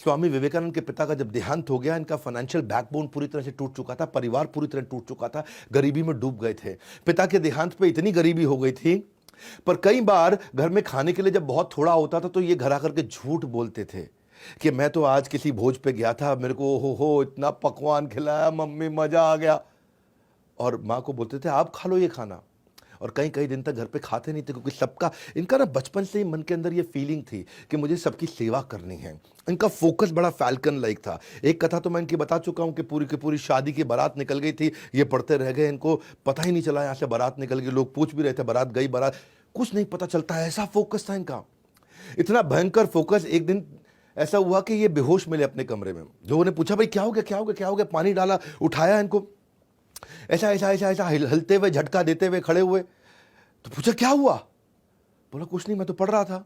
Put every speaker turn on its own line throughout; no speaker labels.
स्वामी विवेकानंद के पिता का जब देहांत हो गया, इनका फाइनेंशियल बैकबोन पूरी तरह से टूट चुका था, परिवार पूरी तरह टूट चुका था, गरीबी में डूब गए थे। पिता के देहांत पे इतनी गरीबी हो गई थी, पर कई बार घर में खाने के लिए जब बहुत थोड़ा होता था तो ये घर आकर के झूठ बोलते थे कि मैं तो आज किसी भोज पे गया था, मेरे को हो इतना पकवान खिलाया मम्मी, मजा आ गया। और माँ को बोलते थे आप खा लो ये खाना, और कई कई दिन तक घर पे खाते नहीं थे, क्योंकि सबका, इनका ना बचपन से ही मन के अंदर ये फीलिंग थी कि मुझे सबकी सेवा करनी है। इनका फोकस बड़ा फैल्कन लाइक था। एक कथा तो मैं इनकी बता चुका हूँ कि पूरी की पूरी शादी की बारात निकल गई थी, ये पढ़ते रह गए, इनको पता ही नहीं चला यहाँ से बारात निकल गई। लोग पूछ भी रहे थे बारात गई, बारात कुछ नहीं पता चलता, ऐसा फोकस था इनका, इतना भयंकर फोकस। एक दिन ऐसा हुआ कि ये बेहोश मिले अपने कमरे में। लोगों ने पूछा भाई क्या हो गया, क्या हो गया, क्या हो गया? पानी डाला, उठाया इनको, ऐसा ऐसा ऐसा ऐसा हिलते हुए, झटका देते हुए खड़े हुए। तो पूछा क्या हुआ? बोला कुछ नहीं, मैं तो पढ़ रहा था।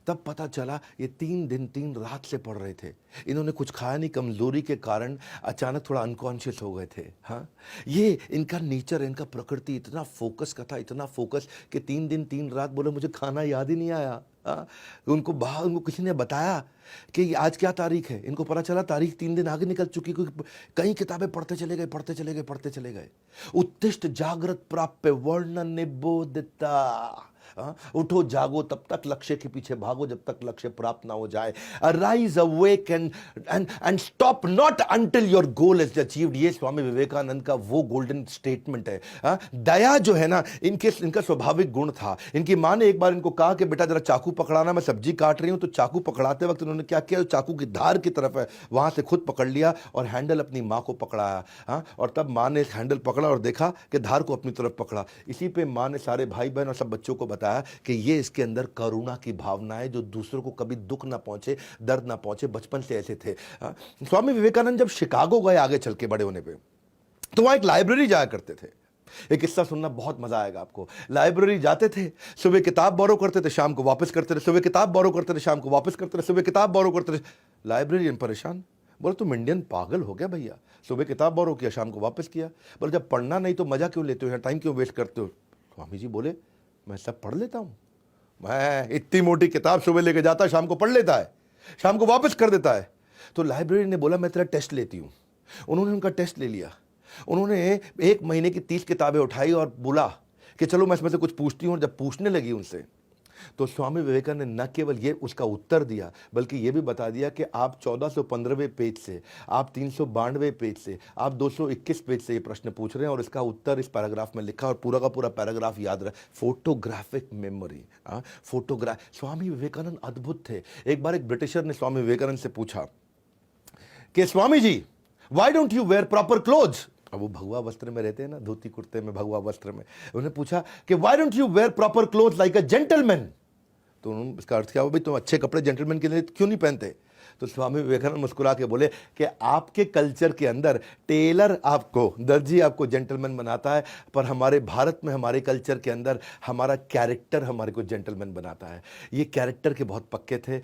तब पता चला ये 3 दिन 3 रात से पढ़ रहे थे। इन्होंने कुछ खाया नहीं, कमजोरी के कारण अचानक थोड़ा अनकॉन्शियस हो गए थे। हाँ, ये इनका नेचर, इनका प्रकृति इतना फोकस का था, इतना फोकस कि 3 दिन 3 रात बोले मुझे खाना याद ही नहीं आया। हाँ, उनको किसी ने बताया कि आज क्या तारीख है, इनको पता चला तारीख 3 दिन आगे निकल चुकी, क्योंकि कई किताबें पढ़ते चले गए, पढ़ते चले गए, पढ़ते चले गए। उत्तिष्ठ जागृत प्राप्य वर्ण निबोधिता। उठो जागो तब तक लक्ष्य के पीछे भागो जब तक लक्ष्य प्राप्त ना हो जाए। Arise awake and stop not until your goal is achieved. ये स्वामी विवेकानंद का वो गोल्डन स्टेटमेंट है। दया जो है ना, इनका स्वाभाविक गुण था। इनकी मां ने एक बार इनको कहा कि बेटा जरा चाकू पकड़ाना, मैं सब्जी काट रही हूं। तो चाकू पकड़ाते वक्त इन्होंने क्या किया, चाकू की धार की तरफ है वहां से खुद पकड़ लिया और हैंडल अपनी मां को पकड़ाया। और तब मां ने हैंडल पकड़ा और देखा कि धार को अपनी तरफ पकड़ा। इसी पे मां ने सारे भाई बहन और सब बच्चों को बताया कि ये इसके अंदर करुणा की भावना है, जो दूसरों को कभी दुख ना पहुंचे, दर्द ना पहुंचे। बचपन से ऐसे थे। स्वामी विवेकानंद जब शिकागो गए आगे चल के बड़े होने पे, तो वहां एक लाइब्रेरी जाया करते थे। एक किस्सा सुनना बहुत मजा आएगा आपको। लाइब्रेरी जाते थे, सुबह किताब बोरो करते थे, शाम को वापस करते थे, सुबह किताब बोरो करते थे, शाम को वापस करते थे, सुबह किताब बोरो करते थे। लाइब्रेरियन परेशान, बोले तुम इंडियन पागल हो गया भैया, सुबह किताब बोरो किया, शाम को वापस किया। बोले जब पढ़ना नहीं तो मजा क्यों लेते हो, टाइम क्यों वेस्ट करते हो? स्वामी जी बोले मैं सब पढ़ लेता हूं, मैं इतनी मोटी किताब सुबह लेके जाता है, शाम को पढ़ लेता है, शाम को वापस कर देता है। तो लाइब्रेरी ने बोला मैं तेरा टेस्ट लेती हूं। उन्होंने उनका टेस्ट ले लिया। उन्होंने 1 महीने की 30 किताबें उठाई और बोला कि चलो मैं इसमें से कुछ पूछती हूं। और जब पूछने लगी उनसे, तो स्वामी विवेकानंद ने न केवल ये उसका उत्तर दिया, बल्कि ये भी बता दिया कि आप 1415वें पेज से, आप 392 पेज से, आप 221 पेज से ये प्रश्न पूछ रहे हैं, और इसका उत्तर इस पैराग्राफ में लिखा, और पूरा का पूरा पैराग्राफ याद रहे। Photographic memory. स्वामी विवेकानंद अद्भुत थे। एक बार एक ब्रिटिशर ने स्वामी विवेकानंद से पूछा कि Swami ji, why don't you wear proper clothes? अब वो भगवा वस्त्र में रहते हैं ना, धोती कुर्ते में, भगवा वस्त्र में। उन्होंने पूछा कि why don't you wear proper cloth like a gentleman? तो उन्होंने, इसका अर्थ क्या हुआ भाई, तुम अच्छे कपड़े जेंटलमैन के लिए क्यों नहीं पहनते? तो स्वामी विवेकानंद मुस्कुरा के बोले कि आपके कल्चर के अंदर टेलर आपको, दर्जी आपको जेंटलमैन बनाता है, पर हमारे भारत में, हमारे कल्चर के अंदर हमारा कैरेक्टर हमारे को जेंटलमैन बनाता है। ये कैरेक्टर के बहुत पक्के थे।